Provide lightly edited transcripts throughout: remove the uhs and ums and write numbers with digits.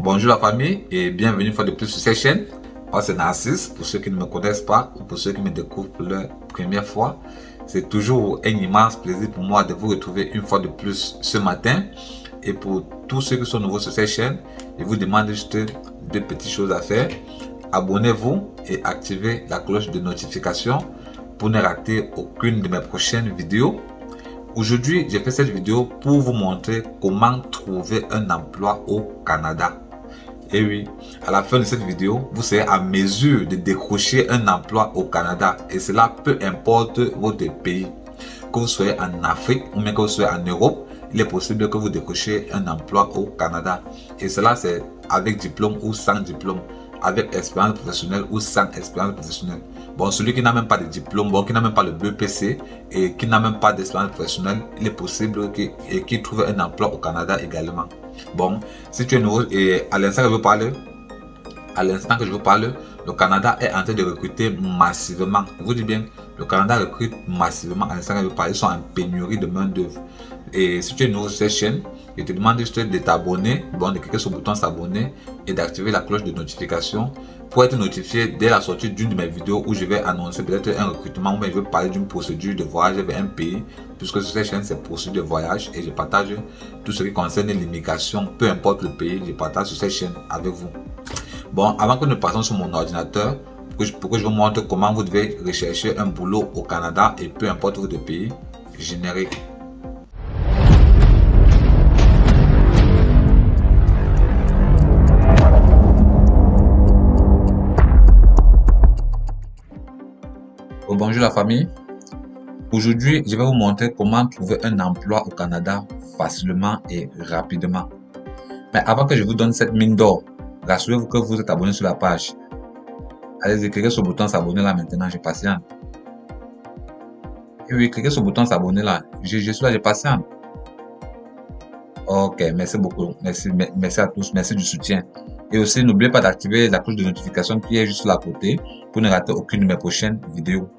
Bonjour la famille et bienvenue une fois de plus sur cette chaîne. Moi c'est Narcisse, pour ceux qui ne me connaissent pas ou pour ceux qui me découvrent pour la première fois. C'est toujours un immense plaisir pour moi de vous retrouver une fois de plus ce matin. Et pour tous ceux qui sont nouveaux sur cette chaîne, je vous demande juste deux petites choses à faire. Abonnez-vous et activez la cloche de notification pour ne rater aucune de mes prochaines vidéos. Aujourd'hui, j'ai fait cette vidéo pour vous montrer comment trouver un emploi au Canada. Et oui, à la fin de cette vidéo, vous serez à mesure de décrocher un emploi au Canada. Et cela peu importe votre pays. Que vous soyez en Afrique ou même que vous soyez en Europe, il est possible que vous décrochiez un emploi au Canada. Et cela, c'est avec diplôme ou sans diplôme, avec expérience professionnelle ou sans expérience professionnelle. Bon, celui qui n'a même pas de diplôme, qui n'a même pas le BPC et qui n'a même pas d'expérience professionnelle, il est possible qu'il trouve un emploi au Canada également. Bon, si tu es nouveau et à l'instant que je vous parle, le Canada est en train de recruter massivement. Je vous dis bien, le Canada recrute massivement à l'instant que je vous parle. Ils sont en pénurie de main d'œuvre. Et si tu es nouveau sur cette chaîne, je te demande juste de t'abonner, de cliquer sur le bouton s'abonner et d'activer la cloche de notification pour être notifié dès la sortie d'une de mes vidéos où je vais annoncer peut-être un recrutement ou je vais parler d'une procédure de voyage vers un pays, puisque sur cette chaîne c'est procédure de voyage et je partage tout ce qui concerne l'immigration, peu importe le pays, je partage sur cette chaîne avec vous. Bon, avant que nous passions sur mon ordinateur, pour que je vous montre comment vous devez rechercher un boulot au Canada et peu importe votre pays, générique. Bonjour la famille. Aujourd'hui, je vais vous montrer comment trouver un emploi au Canada facilement et rapidement. Mais avant que je vous donne cette mine d'or, rassurez-vous que vous êtes abonné sur la page. Allez-y, cliquez sur le bouton s'abonner là maintenant, je patiente. Et oui, cliquez sur le bouton s'abonner là. Je suis là, je patiente. Ok, merci beaucoup. Merci à tous. Merci du soutien. Et aussi, n'oubliez pas d'activer la cloche de notification qui est juste là à côté pour ne rater aucune de mes prochaines vidéos.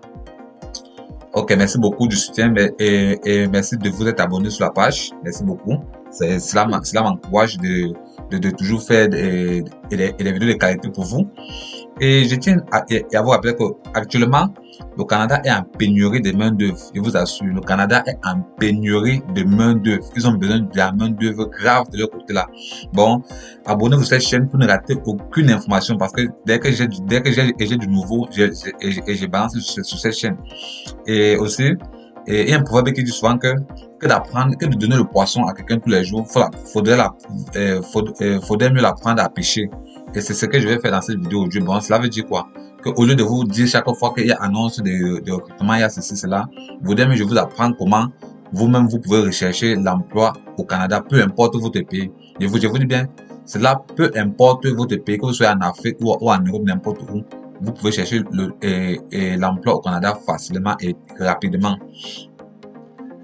Ok, merci beaucoup du soutien et merci de vous être abonné sur la page. Merci beaucoup. Cela m'encourage de toujours faire des vidéos de qualité pour vous. Et je tiens à vous rappeler qu'actuellement, le Canada est en pénurie de main-d'œuvre. Je vous assure, le Canada est en pénurie de main-d'œuvre. Ils ont besoin de la main-d'œuvre grave de leur côté là. Bon, abonnez-vous à cette chaîne pour ne rater aucune information parce que dès que j'ai du nouveau, je balance sur cette chaîne. Et aussi, il y a un proverbe qui dit souvent que de donner le poisson à quelqu'un tous les jours, faudrait mieux l'apprendre à pêcher. Et c'est ce que je vais faire dans cette vidéo aujourd'hui. Bon, cela veut dire quoi? Qu'au lieu de vous dire chaque fois qu'il y a annonce de recrutement, il y a ceci, cela, vaudrait mieux je vous apprendre comment vous-même vous pouvez rechercher l'emploi au Canada, peu importe votre pays. Je vous dis bien, cela peu importe votre pays, que vous soyez en Afrique ou en Europe, n'importe où, vous pouvez chercher l'emploi au Canada facilement et rapidement.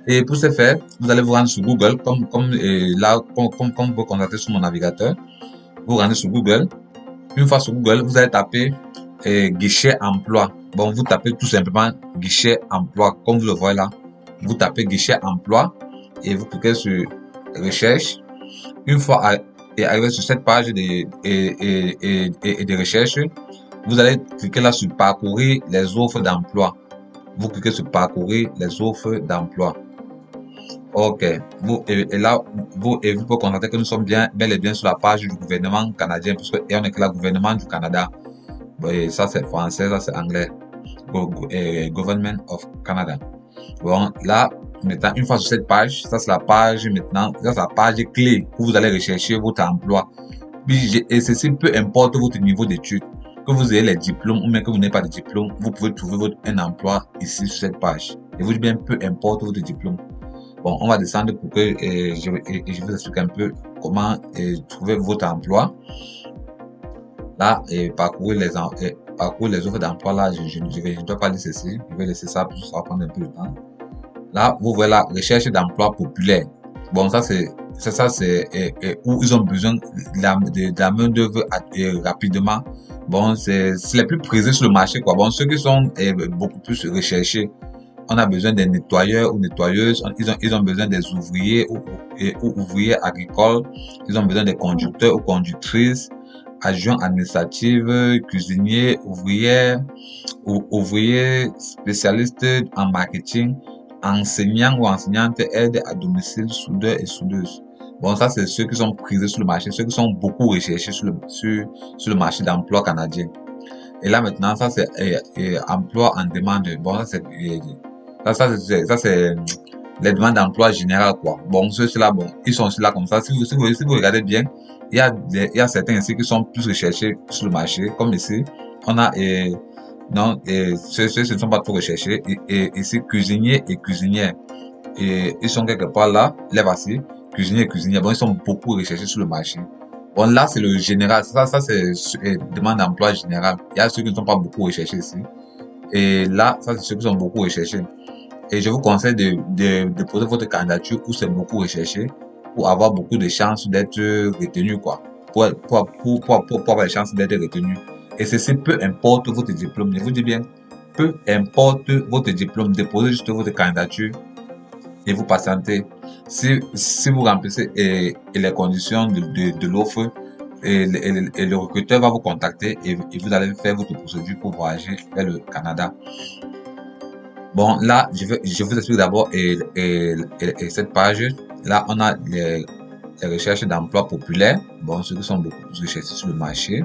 Et pour ce faire, vous allez vous rendre sur Google, comme vous constatez sur mon navigateur. Vous rendez sur Google. Une fois sur Google, vous allez taper guichet emploi. Bon, vous tapez tout simplement guichet emploi, comme vous le voyez là. Vous tapez guichet emploi et vous cliquez sur recherche. Une fois arrivé sur cette page de recherche, vous allez cliquer là sur parcourir les offres d'emploi. Vous cliquez sur parcourir les offres d'emploi. Ok, vous pouvez constater que nous sommes bel et bien sur la page du gouvernement canadien, puisque on est que le gouvernement du Canada. Et ça c'est français, ça c'est anglais. Government of Canada. Bon, là, maintenant, une fois sur cette page, ça c'est la page maintenant, ça c'est la page clé où vous allez rechercher votre emploi. Et ceci, peu importe votre niveau d'études, que vous ayez les diplômes ou même que vous n'ayez pas de diplôme, vous pouvez trouver un emploi ici sur cette page. Et vous dis bien, peu importe votre diplôme. Bon, on va descendre pour que je vous explique un peu comment trouver votre emploi. Là, parcourir les offres d'emploi. Là, je ne dois pas laisser ceci. Je vais laisser ça, ça va prendre un peu de temps. Là, vous voyez la recherche d'emploi populaire. Bon, ça c'est où ils ont besoin de la main d'œuvre rapidement. Bon, c'est les plus prisés sur le marché, quoi. Bon, ceux qui sont beaucoup plus recherchés. on a besoin des nettoyeurs ou nettoyeuses, ils ont besoin des ouvriers ou ouvriers agricoles, ils ont besoin des conducteurs ou conductrices, adjoints administratifs, cuisiniers, ouvriers spécialistes en marketing, enseignants ou enseignantes, aides à domicile, soudeurs et soudeuses. Bon, ça, c'est ceux qui sont prisés sur le marché, ceux qui sont beaucoup recherchés sur le marché d'emploi canadien. Et là, maintenant, ça, c'est emploi en demande. Bon, ça, c'est les demandes d'emploi générales, quoi. Bon, ceux-là, bon, ils sont aussi là comme ça. Si vous regardez bien, il y a certains ici qui sont plus recherchés sur le marché, comme ici. On a, non, ceux ne sont pas trop recherchés. Et ici, cuisiniers et cuisinières. Et ils sont quelque part là, les voici, cuisiniers et cuisinières. Bon, ils sont beaucoup recherchés sur le marché. Bon, là, c'est le général. Ça c'est demande d'emploi général. Il y a ceux qui ne sont pas beaucoup recherchés ici. Et là, ça, c'est ceux qui sont beaucoup recherchés. Et je vous conseille de poser votre candidature où c'est beaucoup recherché pour avoir beaucoup de chances d'être retenu, quoi. Pour avoir les chances d'être retenu. Et ceci, peu importe votre diplôme. Je vous dis bien, peu importe votre diplôme, déposez juste votre candidature et vous patientez. Si vous remplissez les conditions de l'offre, et le recruteur va vous contacter et vous allez faire votre procédure pour voyager vers le Canada. Bon, là, je vous explique d'abord cette page. Là, on a les recherches d'emploi populaires. Bon, ceux qui sont beaucoup plus recherchés sur le marché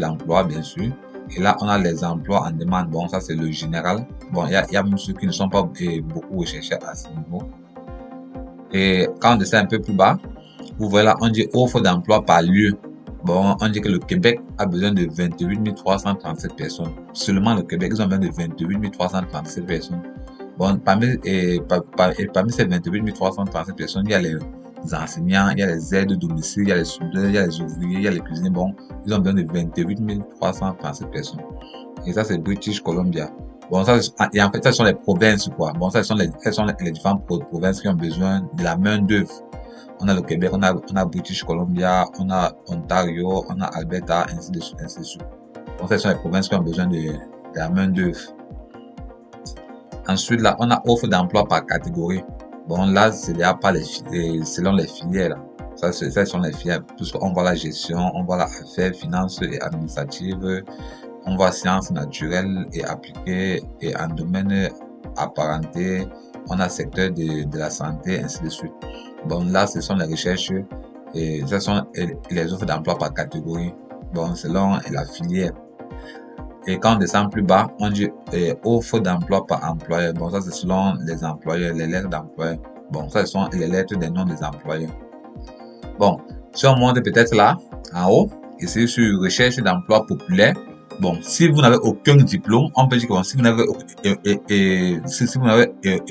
d'emploi, bien sûr. Et là, on a les emplois en demande. Bon, ça, c'est le général. Bon, il y a même ceux qui ne sont pas beaucoup recherchés à ce niveau. Et quand on descend un peu plus bas, vous voyez là, on dit offre d'emploi par lieu. Bon, on dit que le Québec a besoin de 28 337 personnes. Seulement le Québec, ils ont besoin de 28 337 personnes. Bon, parmi ces 28 337 personnes, il y a les enseignants, il y a les aides de domicile, il y a les soudeurs, il y a les ouvriers, il y a les cuisiniers. Bon, ils ont besoin de 28 337 personnes. Et ça, c'est British Columbia. Bon, ça, et en fait, ça sont les provinces, quoi. Bon, ça, ce sont les différentes provinces qui ont besoin de la main-d'œuvre. On a le Québec, on a British Columbia, on a Ontario, on a Alberta, ainsi de suite, ainsi de suite. Donc, ce sont les provinces qui ont besoin de la main-d'œuvre. Ensuite, là, on a offre d'emploi par catégorie. Bon, là, c'est déjà pas selon les filières, là. Ça, ce sont les filières. On voit la gestion, on voit la affaires, finances et administratives, on voit sciences naturelles et appliquées et en domaine apparenté, on a secteur de la santé, ainsi de suite. Bon, là, ce sont les recherches et ce sont les offres d'emploi par catégorie. Bon, selon la filière. Et quand on descend plus bas, on dit offre d'emploi par employeur. Bon, ça, c'est selon les employeurs, les lettres d'employeur. Bon, ça, ce sont les lettres des noms des employeurs. Bon, si on monte peut-être là, en haut, ici sur recherche d'emploi populaire. Bon, si vous n'avez aucun diplôme, on peut dire que si vous n'avez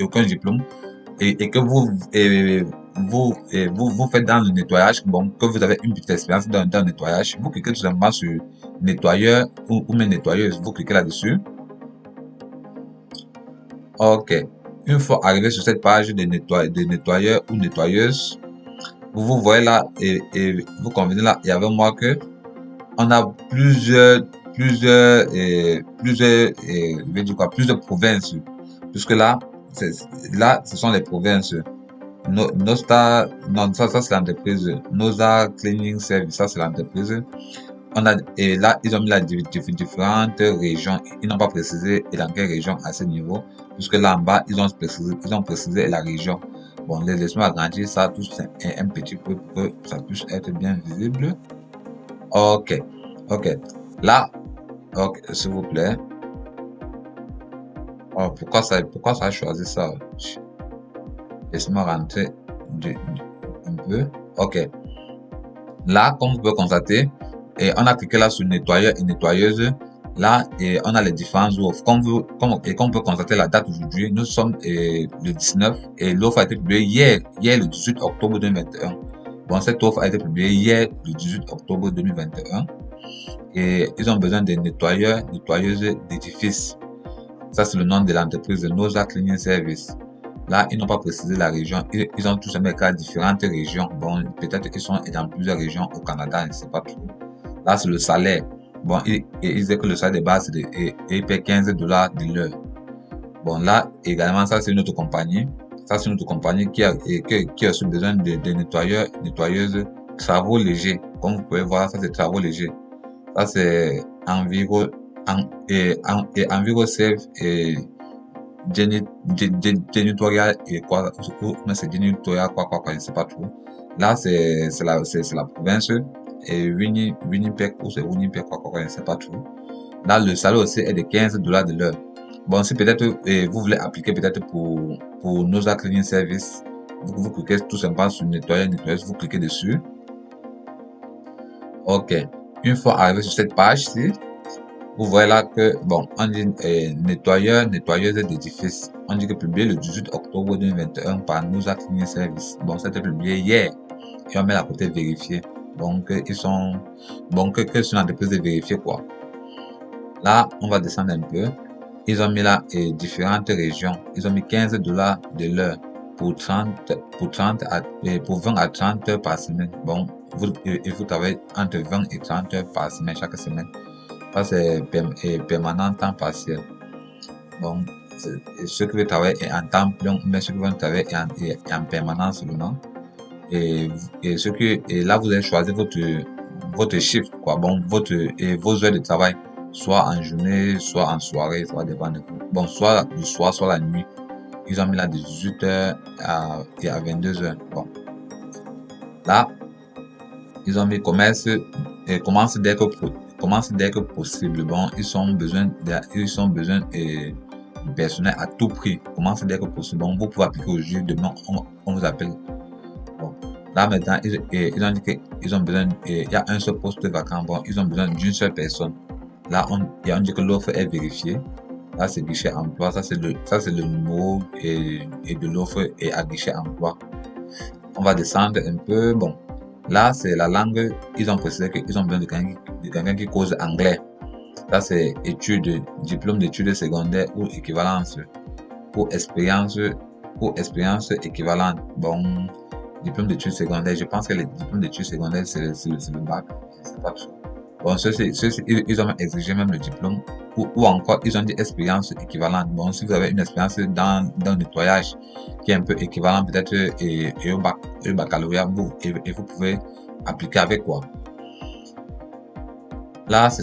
aucun diplôme et que vous faites dans le nettoyage, bon, que vous avez une petite expérience dans le nettoyage, vous cliquez tout simplement sur nettoyeur ou même nettoyeuse, vous cliquez là-dessus. Ok. Une fois arrivé sur cette page de nettoyeur ou nettoyeuse, vous voyez là et vous convenez là, il y avait moi que on a plusieurs provinces, puisque là, ce sont les provinces. Ça c'est l'entreprise. Noza Cleaning Service, ça c'est l'entreprise. Et là, ils ont mis la différentes régions. Ils n'ont pas précisé dans quelle région à ce niveau, puisque là en bas, ils ont précisé la région. Bon, laissez-moi agrandir ça tout un petit peu pour que ça puisse être bien visible. Ok. Là, ok, s'il vous plaît. Oh, pourquoi ça a choisi ça? Laissez-moi rentrer un peu. Ok. Là, comme vous pouvez constater, on a cliqué là sur nettoyeur et nettoyeuse. Là, on a les différentes offres. Comme on peut constater la date aujourd'hui, nous sommes le 19 et l'offre a été publiée hier le 18 octobre 2021. Bon, cette offre a été publiée hier le 18 octobre 2021. Et ils ont besoin des nettoyeurs, nettoyeuses d'édifices. Ça, c'est le nom de l'entreprise de Noza Cleaning Service. Là, ils n'ont pas précisé la région. Ils ont tous mis différentes régions. Bon, peut-être qu'ils sont dans plusieurs régions au Canada, je ne sais pas trop. Là, c'est le salaire. Bon, ils disent que le salaire de base, il paie $15 de l'heure. Bon, là, également, ça, c'est une autre compagnie. Ça, c'est une autre compagnie qui a aussi besoin de nettoyeurs, nettoyeuses, travaux légers. Comme vous pouvez voir, ça, c'est travaux légers. Ça, c'est Envigo, Envigo Save et Janitorial et quoi, mais c'est Janitorial, quoi, je sais pas trop. Là, c'est la province, et Winnipeg, ou c'est Winnipeg, quoi, je sais pas trop. Là, le salaire aussi est de $15 de l'heure. Bon, si peut-être vous voulez appliquer peut-être pour Noza Cleaning Service, vous cliquez tout simplement sur nettoyeuse, vous cliquez dessus. Ok. Une fois arrivé sur cette page-ci, vous voyez là que, bon, on dit nettoyeuse d'édifice. On dit que publié le 18 octobre 2021 par Noza Cleaning Service. Bon, c'était publié hier. Et on met à côté vérifier. Donc, ils sont, bon, que sont l'entreprise de vérifier quoi. Là, on va descendre un peu. Ils ont mis là différentes régions. Ils ont mis $15 de l'heure pour 20 à 30 heures par semaine. Bon, vous travaillez entre 20 et 30 heures par semaine, chaque semaine. Ça, c'est permanent temps partiel. Bon, ceux qui veulent travailler en temps plein, mais ceux qui veulent travailler en permanence seulement. Et là, vous allez choisir votre shift, quoi. Bon, vos heures de travail, soit en journée, soit en soirée, ça va dépendre de vous. Bon, soit du soir, soit la nuit. Ils ont mis là de 18h à 22h. Bon. Là, ils ont mis commence dès que possible. Bon, ils ont besoin de personnel à tout prix. Commence dès que possible. Bon, vous pouvez appliquer aujourd'hui, demain, on vous appelle. Bon. Là, maintenant, ils ont dit qu'ils ont besoin, il y a un seul poste vacant. Bon, ils ont besoin d'une seule personne. Là, on dit que l'offre est vérifiée. Là, c'est guichet emploi. Ça, c'est le numéro de l'offre et à guichet emploi. On va descendre un peu. Bon, là, c'est la langue. Ils ont précisé qu'ils ont besoin de quelqu'un qui cause anglais. Ça, c'est diplôme d'études secondaires ou équivalence. Pour expérience équivalente. Bon, diplôme d'études secondaires. Je pense que les diplômes d'études secondaires, c'est le bac. Je sais pas trop. Bon, ils ont exigé même le diplôme, ou encore ils ont dit expérience équivalente. Bon, si vous avez une expérience dans le nettoyage qui est un peu équivalent peut-être et au baccalauréat, et vous pouvez appliquer avec quoi. Là, ça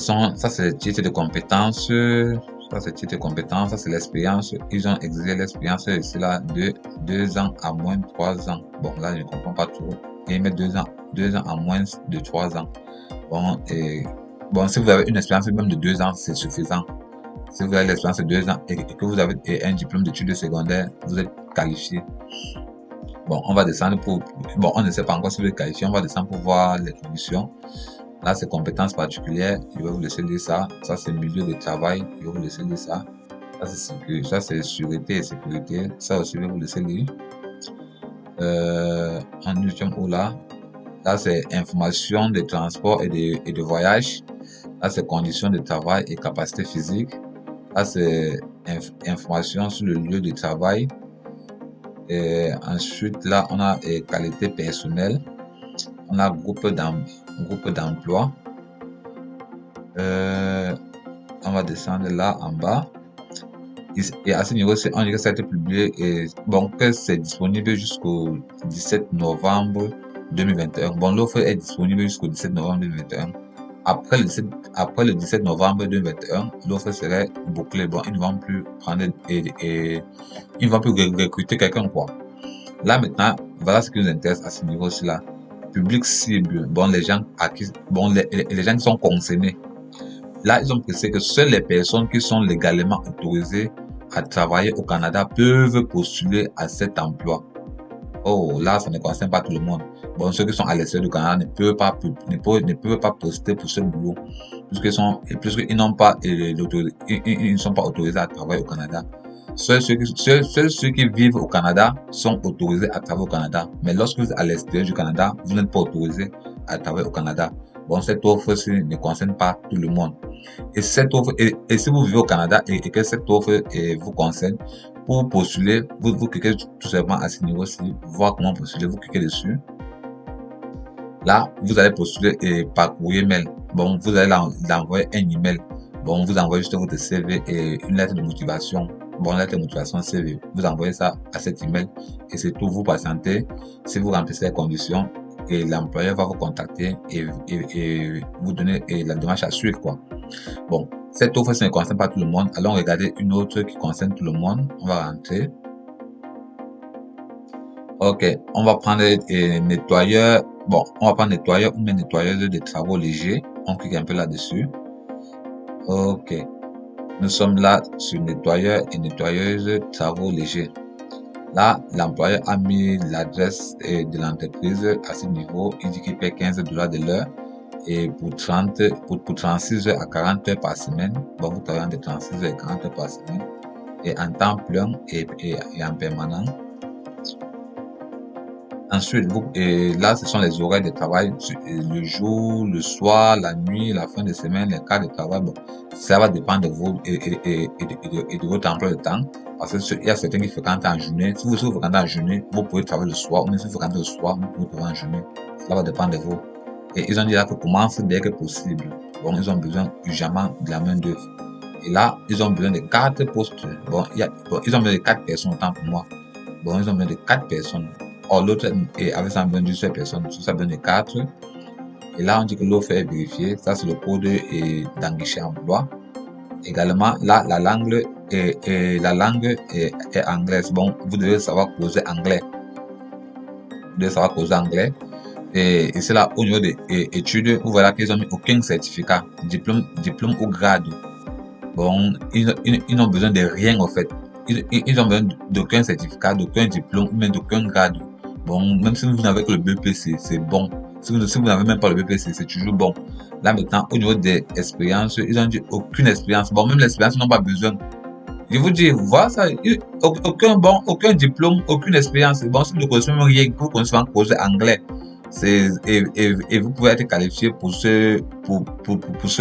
c'est le titre de compétence. Ça c'est le titre de compétence. Ça c'est l'expérience. Ils ont exigé l'expérience ici là de 2 ans à moins de 3 ans. Bon, là je ne comprends pas trop. Et ils mettent 2 ans à moins de 3 ans. Bon, si vous avez une expérience même de 2 ans, c'est suffisant. Si vous avez l'expérience de 2 ans et que vous avez un diplôme d'études secondaires, vous êtes qualifié. Bon, on va descendre bon, on ne sait pas encore si vous êtes qualifié, on va descendre pour voir les conditions. Là, c'est compétences particulières, je vais vous laisser lire ça. Ça, c'est milieu de travail, je vais vous laisser lire ça. Ça, c'est sécurité et sécurité. Ça aussi, je vais vous laisser lire. En deuxième ou là. Là, c'est information de transport et de voyage. Là, c'est conditions de travail et capacité physique. Là, c'est information sur le lieu de travail. Et ensuite, là, on a qualité personnelle. On a groupe d'emploi. On va descendre là en bas. Et à ce niveau, on dit que ça a été publié et bon, que c'est disponible jusqu'au 17 novembre 2021. Bon, l'offre est disponible jusqu'au 17 novembre 2021. Après le 17 novembre 2021, l'offre serait bouclée. Bon, ils ne vont plus prendre ils ne vont plus recruter quelqu'un, quoi. Là, maintenant, voilà ce qui nous intéresse à ce niveau-ci là. Public cible. Bon, les gens les gens qui sont concernés. Là, ils ont précisé que seules les personnes qui sont légalement autorisées à travailler au Canada peuvent postuler à cet emploi. Oh, là, ça ne concerne pas tout le monde. Bon, ceux qui sont à l'extérieur du Canada ne peuvent pas poster pour ce boulot, puisqu'ils n'ont pas ils ne sont pas autorisés à travailler au Canada. Seuls ceux qui vivent au Canada sont autorisés à travailler au Canada. Mais lorsque vous êtes à l'extérieur du Canada, vous n'êtes pas autorisé à travailler au Canada. Bon, cette offre-ci ne concerne pas tout le monde. Et cette offre, et si vous vivez au Canada et que cette offre vous concerne, pour postuler, vous cliquez tout simplement à ce niveau-ci, voir comment postuler, vous cliquez dessus. Là, vous allez postuler par courrier mail. Bon, vous allez l'envoyer un email. Bon, vous envoyez juste votre CV et une lettre de motivation. bon, lettre de motivation CV. Vous envoyez ça à cet email et c'est tout. Vous patientez. Si vous remplissez les conditions, et l'employeur va vous contacter et vous donner la démarche à suivre, quoi. Bon, cette offre, ça ne concerne pas tout le monde. Allons regarder une autre qui concerne tout le monde. On va rentrer. Ok, on va prendre nettoyeur. Bon, on va prendre nettoyeur ou même nettoyeuse de travaux légers. On clique un peu là-dessus. Ok, nous sommes là sur nettoyeur et nettoyeuse travaux légers. Là, l'employeur a mis l'adresse de l'entreprise à ce niveau. Il dit qu'il paie $15 de l'heure et pour 36 heures à 40 heures par semaine. Bon, vous travaillez entre 36 heures et 40 heures par semaine et en temps plein et en permanent. Ensuite, là, ce sont les horaires de travail, le jour, le soir, la nuit, la fin de semaine, les cas de travail. Bon, ça va dépendre de vous et de votre emploi de temps. Parce qu'il y a certains qui fréquentent en journée. Si vous fréquentez en journée, vous pouvez travailler le soir. Ou même si vous fréquentez le soir, vous pouvez travailler en journée. Cela va dépendre de vous. Et ils ont dit là que commence dès que possible. Bon, ils ont besoin urgemment de la main d'œuvre. Et là, ils ont besoin de 4 postes. Bon, ils ont besoin de 4 personnes autant pour moi. Bon, ils ont besoin de 4 personnes. Or, l'autre, avec ça, besoin d'une seule personne. Sur ça, besoin de 4. Et là, on dit que l'offre est vérifiée. Ça, c'est le code d'enguichet emploi. Également, là, la langue est anglaise. Bon, vous devez savoir causer anglais. Vous devez savoir causer anglais. Et c'est là, au niveau des études, vous voyez qu'ils n'ont mis aucun certificat, diplôme ou grade. Bon, ils n'ont besoin de rien, en fait. Ils ont besoin d'aucun certificat, d'aucun diplôme, même d'aucun grade. Bon, même si vous n'avez que le BPC, c'est bon. Si vous n'avez même pas le BPC, c'est toujours bon. Là, maintenant, au niveau des expériences, ils ont dit aucune expérience. Bon, même l'expérience, ils n'ont pas besoin. Je vous dis, voilà ça, aucun diplôme, aucune expérience. Bon, si vous ne connaissez même rien, vous connaissez en cause anglais. Et vous pouvez être qualifié pour ce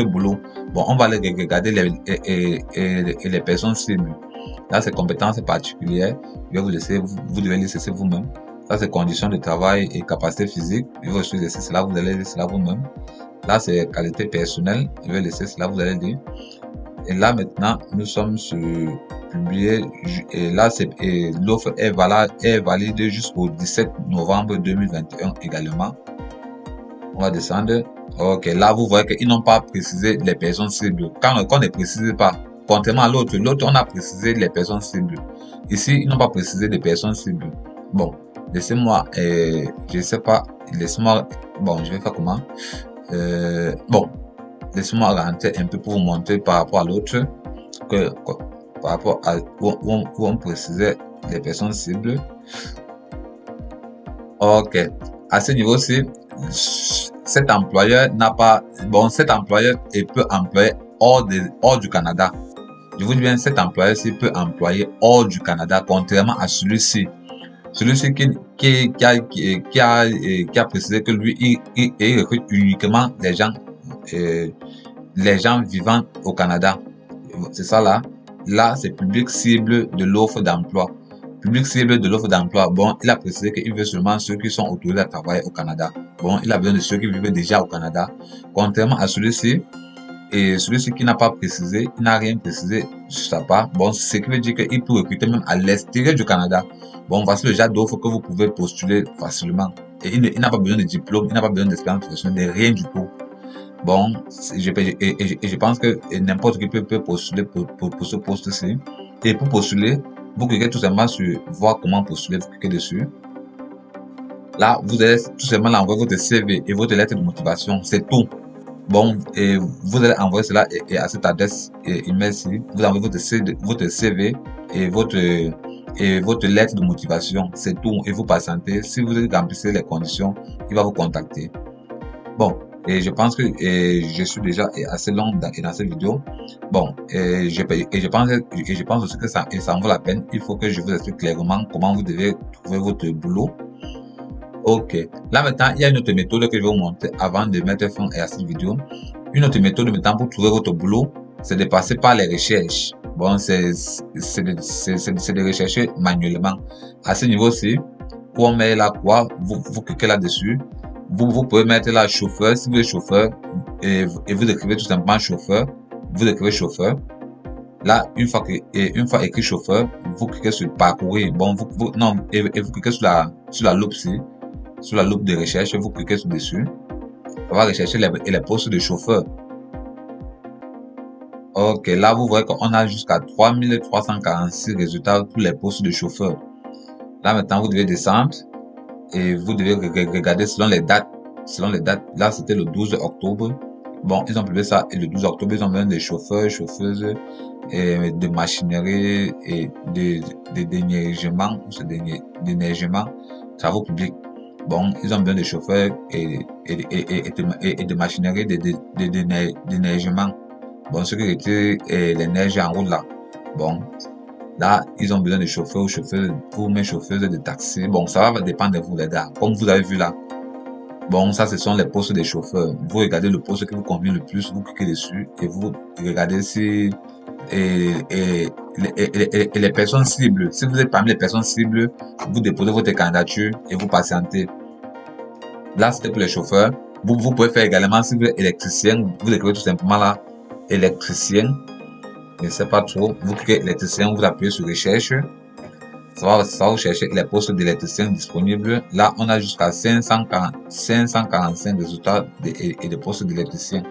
boulot. Bon, on va aller regarder les personnes cibles. Là, c'est compétences particulières. Je vais vous laisser, vous devez laisser vous-même. Ça, c'est conditions de travail et capacité physique. Je vais vous laisser cela, vous allez laisser cela vous-même. Là, c'est qualité personnelle. Je vais laisser cela, vous allez dire. Et là, maintenant, nous sommes sur publier. Et là, l'offre est valide jusqu'au 17 novembre 2021 également. On va descendre. Ok, là, vous voyez qu'ils n'ont pas précisé les personnes cibles. Quand on ne précise pas, contrairement à l'autre, on a précisé les personnes cibles. Ici, ils n'ont pas précisé les personnes cibles. Bon, laissez-moi, je sais pas, laissez-moi, bon, je vais faire comment? Bon, laissez-moi rentrer un peu pour vous montrer par rapport à l'autre, par rapport à où on précisait les personnes cibles. Ok, à ce niveau-ci, cet employeur n'a pas, bon, cet employeur peut employer hors du Canada. Je vous dis bien, cet employeur-ci peut employer hors du Canada, contrairement à celui-ci. Celui-ci qui a précisé que lui, il recrute uniquement les gens vivant au Canada. C'est ça là. Là, c'est public cible de l'offre d'emploi. Public cible de l'offre d'emploi. Bon, il a précisé qu'il veut seulement ceux qui sont autorisés à travailler au Canada. Bon, il a besoin de ceux qui vivent déjà au Canada. Contrairement à celui-ci, et celui-ci qui n'a pas précisé, il n'a rien précisé sur sa part. Bon, ce qui veut dire qu'il peut recruter même à l'extérieur du Canada. Bon, voici le genre d'offre que vous pouvez postuler facilement. Et il n'a pas besoin de diplôme, il n'a pas besoin d'expérience professionnelle, de rien du tout. Bon, je pense que n'importe qui peut postuler pour ce poste-ci. Et pour postuler, vous cliquez tout simplement sur voir comment postuler, vous cliquez dessus. Là, vous allez tout simplement envoyer votre CV et votre lettre de motivation, c'est tout. Bon, et vous allez envoyer cela à cette adresse email-ci. Vous envoyez votre CV et votre lettre de motivation, c'est tout. Et vous patientez. Si vous remplissez les conditions, il va vous contacter. Bon, et je pense que je suis déjà assez long dans cette vidéo. Bon, je pense aussi que ça en vaut la peine. Il faut que je vous explique clairement comment vous devez trouver votre boulot. Ok, là maintenant, il y a une autre méthode que je vais vous montrer avant de mettre fin à cette vidéo. Une autre méthode maintenant pour trouver votre boulot, c'est de passer par les recherches. Bon, c'est de rechercher manuellement. À ce niveau-ci, où on met là quoi, vous cliquez là-dessus. Vous pouvez mettre là chauffeur, si vous êtes chauffeur, et vous écrivez tout simplement chauffeur. Vous écrivez chauffeur. Là, une fois écrit chauffeur, vous cliquez sur parcourir. Bon, et vous cliquez sur la loupe ici, sur la loupe de recherche, vous cliquez dessus. Ça va rechercher les postes de chauffeur. Ok, là, vous voyez qu'on a jusqu'à 3346 résultats pour les postes de chauffeur. Là, maintenant, vous devez descendre et vous devez regarder selon les dates. Là, c'était le 12 octobre. Bon, ils ont publié ça et le 12 octobre, ils ont besoin des chauffeurs, chauffeuses, et de machinerie et d'énergement, travaux publics. Bon, ils ont besoin de chauffeurs et de machinerie, d'énergement. Bon, ce qui était l'énergie en route là. Bon, là, ils ont besoin de chauffeurs ou chauffeuses ou même chauffeuses de taxi. Bon, ça va dépendre de vous les gars. Comme vous avez vu là. Bon, ça, ce sont les postes des chauffeurs. Vous regardez le poste qui vous convient le plus, vous cliquez dessus et vous regardez si les personnes cibles. Si vous êtes parmi les personnes cibles, vous déposez votre candidature et vous patientez. Là, c'était pour les chauffeurs. Vous pouvez faire également si vous êtes électricien. Vous écrivez tout simplement là, électricien. Je ne sais pas trop. Vous cliquez électricien, vous appuyez sur recherche. Ça va vous chercher les postes d'électricien disponibles. Là, on a jusqu'à 545 résultats et de postes d'électricien.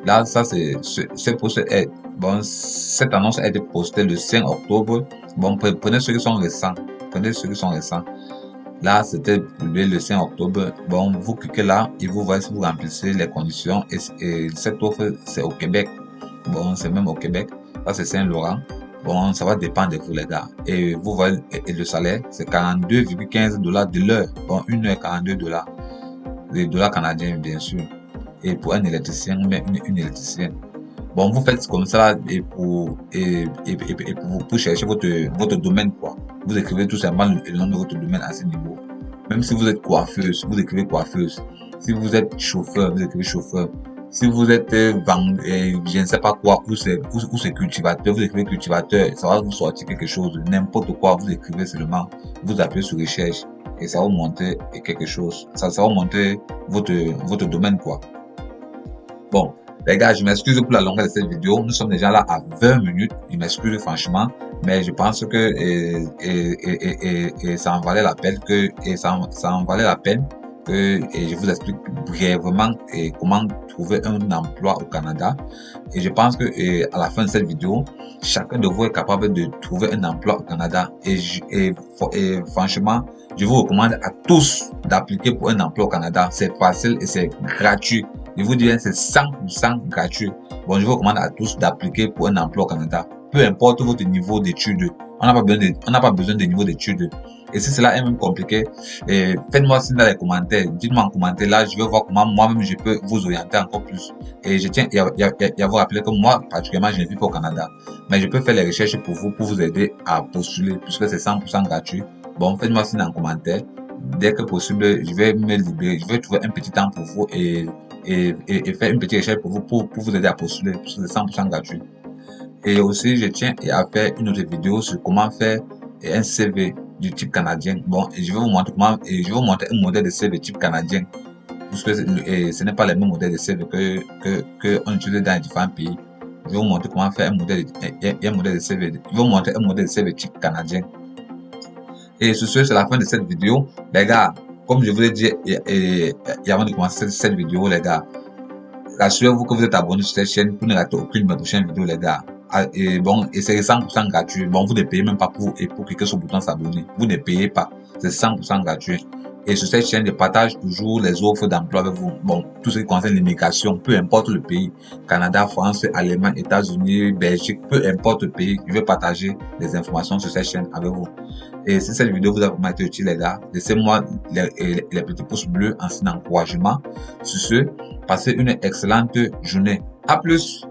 Là, ça, ce poste est, bon, cette annonce a été postée le 5 octobre. Bon, prenez ceux qui sont récents. Là, c'était publié le 5 octobre. Bon, vous cliquez là et vous voyez si vous remplissez les conditions. Et cette offre, c'est au Québec. Bon, c'est même au Québec. Ça, c'est Saint-Laurent. Bon, ça va dépendre de vous, les gars. Et vous voyez, et le salaire, c'est 42,15 $ de l'heure. Bon, 1 heure, 42 $. Des dollars canadiens, bien sûr. Et pour un électricien, mais une électricienne. Bon, vous faites comme ça et pour chercher votre domaine, quoi. Vous écrivez tout simplement le nom de votre domaine à ce niveau. Même si vous êtes coiffeuse, vous écrivez coiffeuse. Si vous êtes chauffeur, vous écrivez chauffeur. Si vous êtes je ne sais pas quoi, ou c'est cultivateur, vous écrivez cultivateur, ça va vous sortir quelque chose, n'importe quoi, vous écrivez seulement, vous appuyez sur recherche et ça va vous montrer quelque chose. Ça va montrer votre domaine, quoi. Bon, les gars, je m'excuse pour la longueur de cette vidéo. Nous sommes déjà là à 20 minutes. Je m'excuse franchement, mais je pense que ça en valait la peine que je vous explique brièvement comment trouver un emploi au Canada. Et je pense que à la fin de cette vidéo, chacun de vous est capable de trouver un emploi au Canada. Et franchement, je vous recommande à tous d'appliquer pour un emploi au Canada. C'est facile et c'est gratuit. Je vous dis, c'est 100% gratuit. Bon, je vous recommande à tous d'appliquer pour un emploi au Canada. Peu importe votre niveau d'études. On n'a pas besoin de niveau d'études. Et si cela est même compliqué, faites-moi signe dans les commentaires. Dites-moi en commentaire. Là, je vais voir comment moi-même je peux vous orienter encore plus. Et je tiens à vous rappeler que moi, particulièrement, je ne vis pas au Canada. Mais je peux faire les recherches pour vous aider à postuler, puisque c'est 100% gratuit. Bon, faites-moi signe en commentaire. Dès que possible, je vais me libérer. Je vais trouver un petit temps pour vous et faire une petite recherche pour vous aider à postuler, parce que c'est 100% gratuit. Et aussi, je tiens à faire une autre vidéo sur comment faire un CV du type canadien. Bon, et je vais vous montrer un modèle de CV type canadien, parce que ce n'est pas le même modèle de CV que on utilise dans les différents pays. Je vais vous montrer comment faire un modèle de CV. Je vais vous montrer un modèle de CV type canadien. Et sur ce, c'est la fin de cette vidéo. Les gars, comme je vous l'ai dit avant de commencer cette vidéo, les gars, rassurez-vous que vous êtes abonné sur cette chaîne pour ne rater aucune de mes prochaines vidéos, les gars. Et bon, et c'est 100% gratuit. Bon, vous ne payez même pas pour cliquer sur le bouton s'abonner. Vous ne payez pas. C'est 100% gratuit. Et sur cette chaîne, je partage toujours les offres d'emploi avec vous. Bon, tout ce qui concerne l'immigration, peu importe le pays, Canada, France, Allemagne, États-Unis, Belgique, peu importe le pays, je vais partager les informations sur cette chaîne avec vous. Et si cette vidéo vous a vraiment été utile, les gars, laissez-moi les petits pouces bleus en signe d'encouragement. Sur ce, passez une excellente journée. À plus!